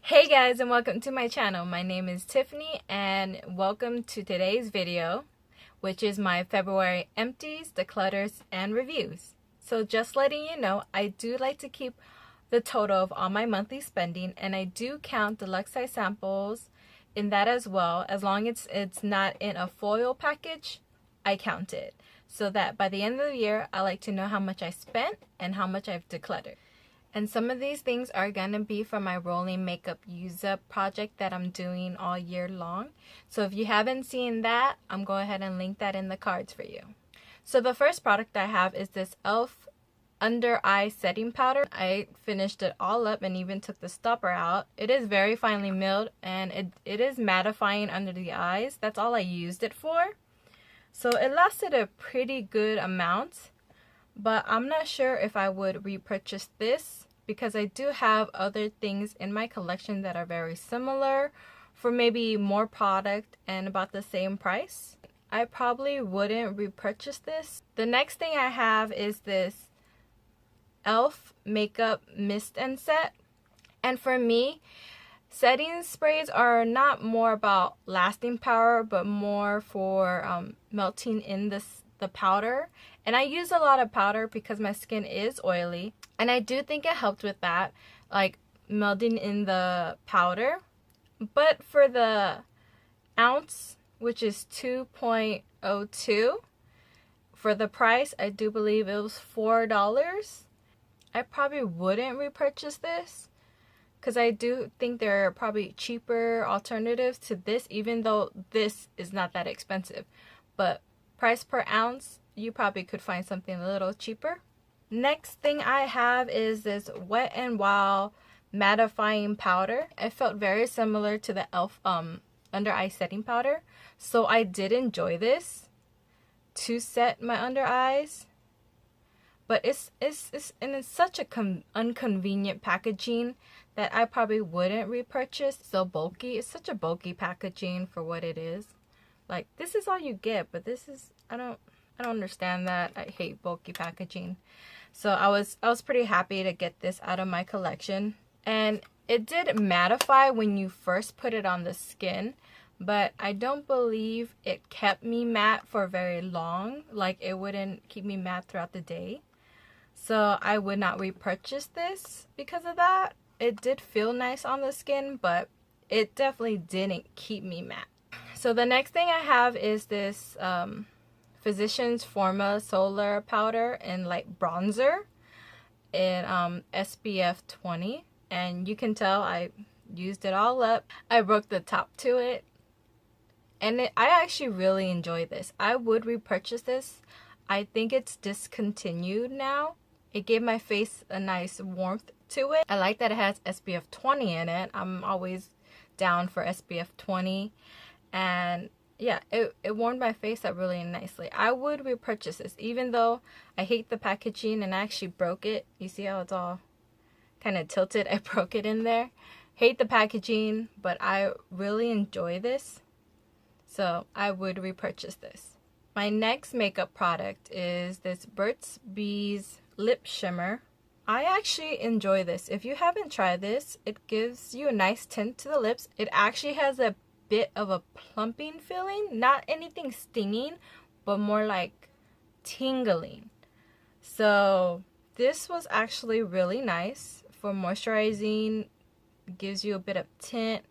Hey guys, and welcome to my channel. My name is Tiffany and welcome to today's video, which is my February empties, declutters, and reviews. So just letting you know, I do like to keep the total of all my monthly spending, and I do count deluxe size samples in that as well. As long as it's not in a foil package, I count it. So that by the end of the year, I like to know how much I spent and how much I've decluttered. And some of these things are going to be from my rolling makeup use-up project that I'm doing all year long. So if you haven't seen that, I'm going to go ahead and link that in the cards for you. So the first product I have is this e.l.f. under eye setting powder. I finished it all up and even took the stopper out. It is very finely milled and it is mattifying under the eyes. That's all I used it for. So it lasted a pretty good amount. But I'm not sure if I would repurchase this because I do have other things in my collection that are very similar for maybe more product and about the same price. I probably wouldn't repurchase this. The next thing I have is this e.l.f. makeup mist and set. And for me, setting sprays are not more about lasting power but more for melting in the powder. And I use a lot of powder because my skin is oily, and I do think it helped with that, like melting in the powder. But for the ounce, which is 2.02, for the price, I do believe it was $4. I probably wouldn't repurchase this because I do think there are probably cheaper alternatives to this, even though this is not that expensive. But price per ounce, you probably could find something a little cheaper. Next thing I have is this Wet n Wild mattifying powder. It felt very similar to the e.l.f. under eye setting powder, so I did enjoy this to set my under eyes. But it's such a inconvenient packaging that I probably wouldn't repurchase. So bulky. It's such a bulky packaging for what it is. Like, this is all you get, but this is, I don't understand that. I hate bulky packaging. So I was pretty happy to get this out of my collection. And it did mattify when you first put it on the skin, but I don't believe it kept me matte for very long. Like, it wouldn't keep me matte throughout the day. So I would not repurchase this because of that. It did feel nice on the skin, but it definitely didn't keep me matte. So the next thing I have is this Physicians Formula Solar Powder in light bronzer in SPF 20. And you can tell I used it all up. I broke the top to it. And I actually really enjoy this. I would repurchase this. I think it's discontinued now. It gave my face a nice warmth to it. I like that it has SPF 20 in it. I'm always down for SPF 20. And yeah, it warmed my face up really nicely. I would repurchase this, even though I hate the packaging and I actually broke it. You see how it's all kind of tilted? I broke it in there. Hate the packaging, but I really enjoy this. So I would repurchase this. My next makeup product is this Burt's Bees Lip Shimmer. I actually enjoy this. If you haven't tried this, it gives you a nice tint to the lips. It actually has a bit of a plumping feeling, not anything stinging, but more like tingling. So this was actually really nice for moisturizing. It gives you a bit of tint.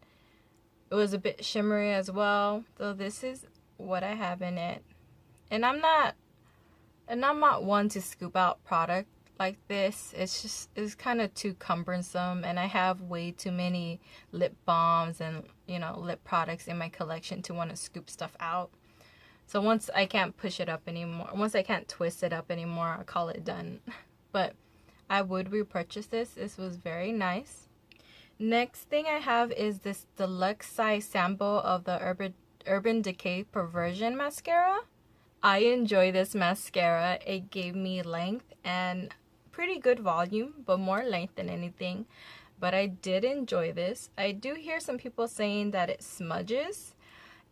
It was a bit shimmery as well. So this is what I have in it. And I'm not one to scoop out product like this. It's kind of too cumbersome, and I have way too many lip balms and lip products in my collection to want to scoop stuff out. So once I can't push it up anymore, once I can't twist it up anymore, I call it done. But I would repurchase this. This was very nice. Next thing I have is this deluxe size sample of the Urban Decay Perversion mascara. I enjoy this mascara. It gave me length and pretty good volume, but more length than anything. But I did enjoy this. I do hear some people saying that it smudges,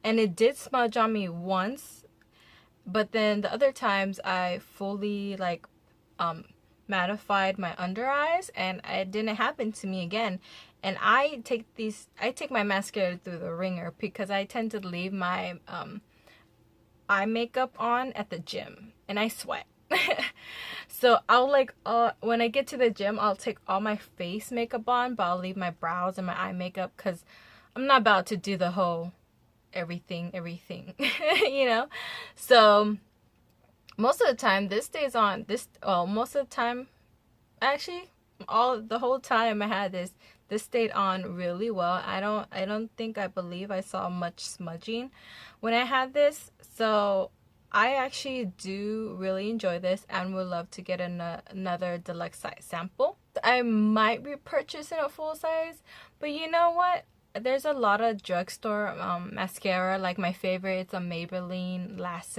and it did smudge on me once, but then the other times I fully mattified my under eyes and it didn't happen to me again. And I take my mascara through the ringer because I tend to leave my eye makeup on at the gym and I sweat. So I'll when I get to the gym, I'll take all my face makeup on, but I'll leave my brows and my eye makeup because I'm not about to do the whole everything, you know? So most of the time this stays on. Most of the time, actually, the whole time I had this stayed on really well. I believe I saw much smudging when I had this. So I actually do really enjoy this and would love to get another deluxe size sample. I might repurchase in a full size, but you know what? There's a lot of drugstore mascara. Like my favorite, it's a Maybelline Last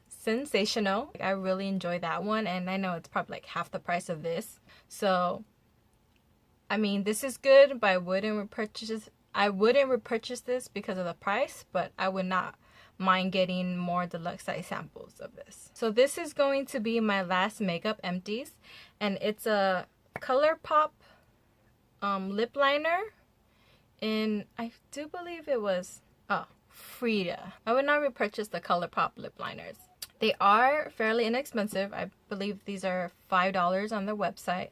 Sensational. I really enjoy that one, and I know it's probably like half the price of this. So, I mean, this is good, but I wouldn't repurchase this because of the price, but I would not mind getting more deluxe size samples of this. So this is going to be my last makeup Empties, and it's a ColourPop lip liner in, I do believe it was Frida. I would not repurchase the ColourPop lip liners. They are fairly inexpensive. I believe these are $5 on their website.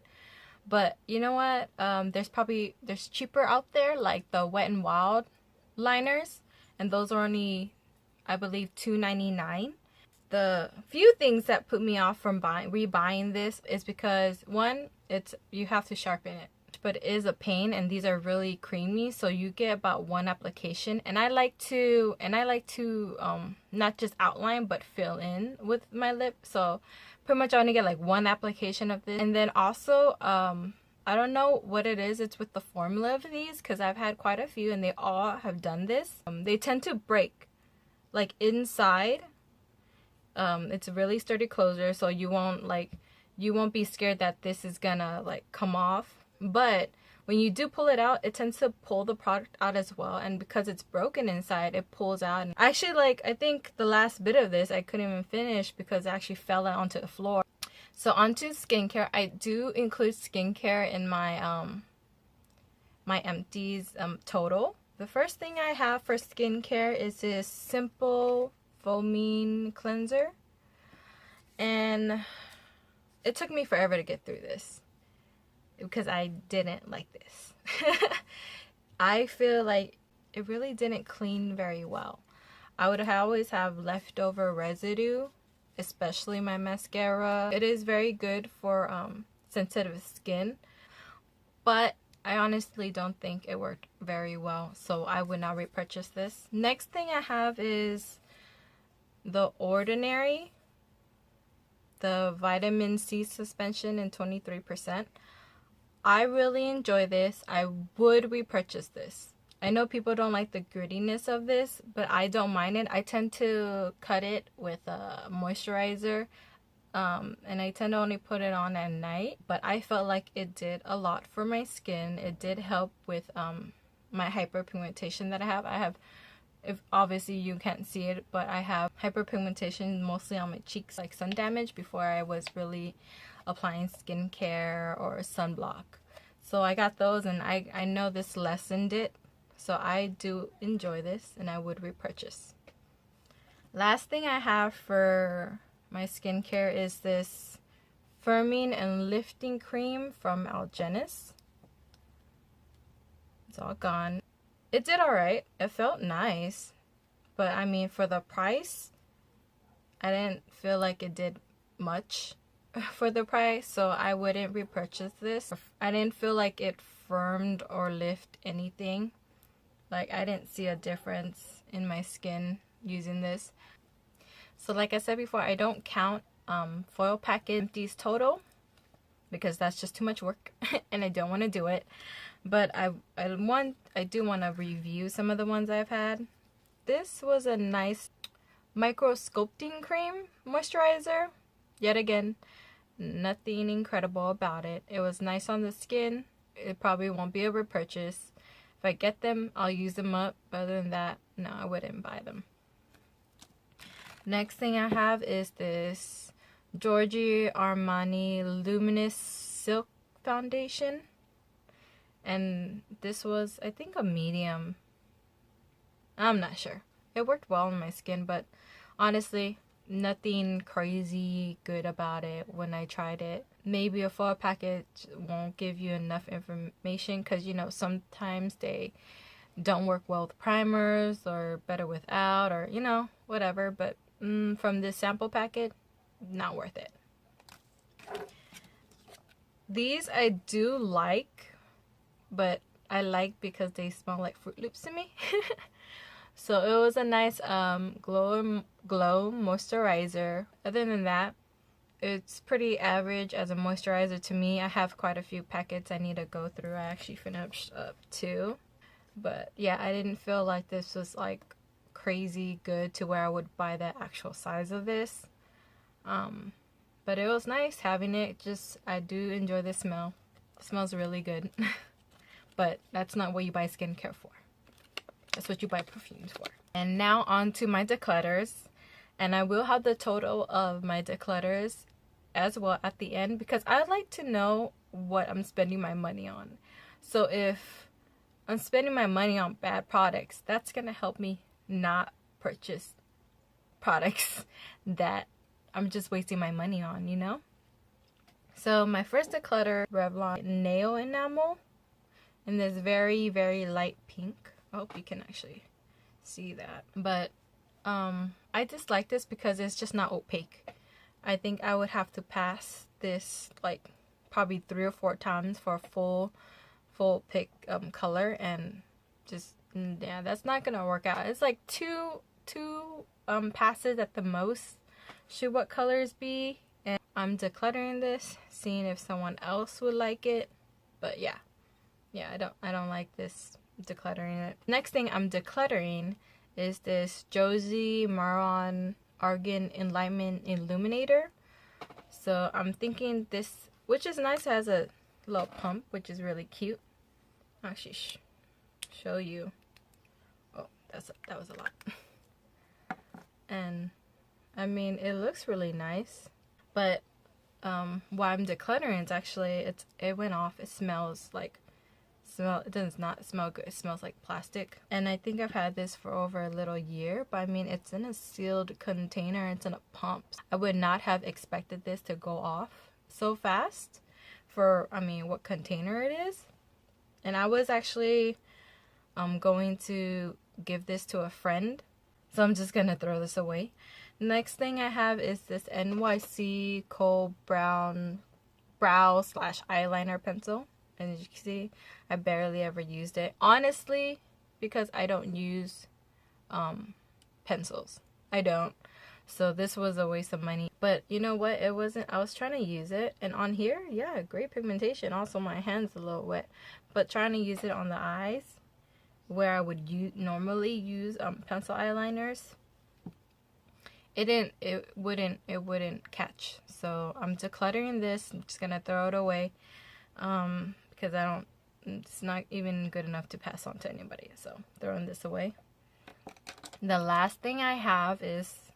But you know what? There's cheaper out there, like the Wet n Wild liners, and those are only, I believe, $2.99. The few things that put me off from rebuying this is because, one, you have to sharpen it, but it is a pain, and these are really creamy, so you get about one application. And I like to not just outline but fill in with my lip, so pretty much I only get like one application of this. And then also I don't know what it is, it's with the formula of these, because I've had quite a few and they all have done this. They tend to break like inside. It's a really sturdy closer, so you won't be scared that this is gonna like come off. But when you do pull it out, it tends to pull the product out as well, and because it's broken inside, it pulls out. And actually, I think the last bit of this I couldn't even finish because it actually fell out onto the floor. So onto skincare. I do include skincare in my my Empties total. The first thing I have for skincare is this simple foaming cleanser, and it took me forever to get through this because I didn't like this. I feel like it really didn't clean very well. I would always have leftover residue, especially my mascara. It is very good for sensitive skin, but I honestly don't think it worked very well, so I would not repurchase this. Next thing I have is The Ordinary, the vitamin C suspension in 23%. I really enjoy this. I would repurchase this. I know people don't like the grittiness of this, but I don't mind it. I tend to cut it with a moisturizer, and I tend to only put it on at night. But I felt like it did a lot for my skin. It did help with my hyperpigmentation that I have. If obviously you can't see it, but I have hyperpigmentation mostly on my cheeks, like sun damage, before I was really applying skincare or sunblock. So I got those, and I know this lessened it. So I do enjoy this, and I would repurchase. Last thing I have for my skincare is this firming and lifting cream from Algenist. It's all gone. It did alright. It felt nice. But I mean, for the price, I didn't feel like it did much for the price, so I wouldn't repurchase this. I didn't feel like it firmed or lifted anything. Like, I didn't see a difference in my skin using this. So like I said before, I don't count foil packet Empties total because that's just too much work and I don't want to do it. But I do want to review some of the ones I've had. This was a nice micro sculpting cream moisturizer. Yet again, nothing incredible about it. It was nice on the skin. It probably won't be a repurchase. If I get them, I'll use them up. Other than that, no, I wouldn't buy them. Next thing I have is this Giorgio Armani Luminous Silk Foundation. and this was, I think, a medium. I'm not sure. It worked well on my skin, but honestly, nothing crazy good about it when I tried it. Maybe a foil package won't give you enough information because, you know, sometimes they don't work well with primers or better without, or, you know, whatever. But from this sample packet, not worth it. These I do like, but I like because they smell like Fruit Loops to me. So it was a nice glow moisturizer. Other than that, it's pretty average as a moisturizer to me. I have quite a few packets I need to go through. I actually finished up 2. But yeah, I didn't feel like this was like crazy good to where I would buy the actual size of this. But it was nice having it. Just, I do enjoy the smell. It smells really good. But that's not what you buy skincare for. That's what you buy perfumes for. And now on to my declutters. And I will have the total of my declutters as well at the end, because I like to know what I'm spending my money on. So if I'm spending my money on bad products, that's going to help me not purchase products that I'm just wasting my money on, you know? So my first declutter, Revlon nail enamel in this very, very light pink. I hope you can actually see that. But I just like this because it's just not opaque. I think I would have to pass this like probably 3 or 4 times for a full pick color, and just yeah, that's not gonna work out. It's like two passes at the most should what colors be. And I'm decluttering this, seeing if someone else would like it. But yeah, I don't like this decluttering it. Next thing I'm decluttering is this Josie Maran Argan Enlightenment Illuminator. So I'm thinking this, which is nice, has a little pump, which is really cute. I'll actually show you. Oh, that was a lot. And I mean, it looks really nice, but while I'm decluttering, it's actually, it went off. It smells like, it does not smell good. It smells like plastic. And I think I've had this for over a little year, but I mean, it's in a sealed container. It's in a pump. I would not have expected this to go off so fast for, I mean, what container it is. And I was actually going to give this to a friend, so I'm just gonna throw this away. Next thing I have is this NYC Kohl Brown brow / eyeliner pencil. And as you can see, I barely ever used it. Honestly, because I don't use pencils. I don't. So this was a waste of money. But you know what? It wasn't. I was trying to use it. And on here, yeah, great pigmentation. Also, my hand's a little wet. But trying to use it on the eyes, where I would normally use pencil eyeliners, it wouldn't catch. So I'm decluttering this. I'm just gonna throw it away because it's not even good enough to pass on to anybody. So throwing this away. The last thing I have is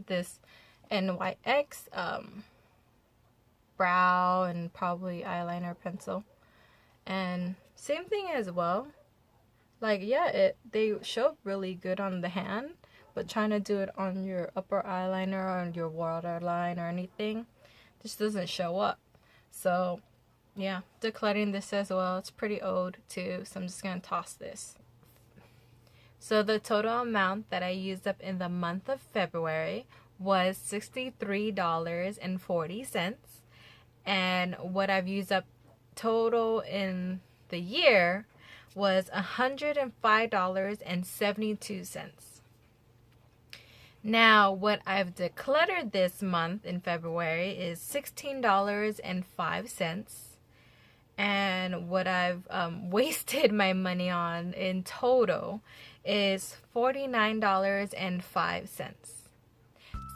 this NYX brow and probably eyeliner pencil, and same thing as well. Like, yeah, they show really good on the hand, but trying to do it on your upper eyeliner or on your waterline or anything just doesn't show up. So yeah, decluttering this as well. It's pretty old too, so I'm just gonna toss this. So the total amount that I used up in the month of February was $63.40, and what I've used up total in the year was $105.72. Now, what I've decluttered this month in February is $16.05, and what I've wasted my money on in total is $49.05.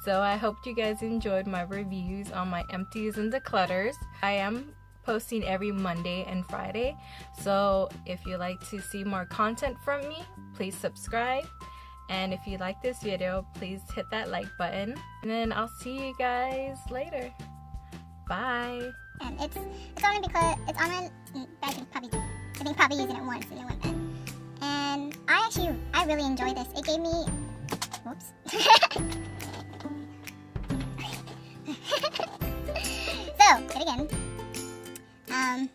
So I hope you guys enjoyed my reviews on my empties and declutters. I am posting every Monday and Friday, so if you like to see more content from me, please subscribe. And if you like this video, please hit that like button, and then I'll see you guys later. Bye. and it's only because it's on my I think probably using it once and it went bad. And I really enjoy this. It gave me, whoops. So, yet again,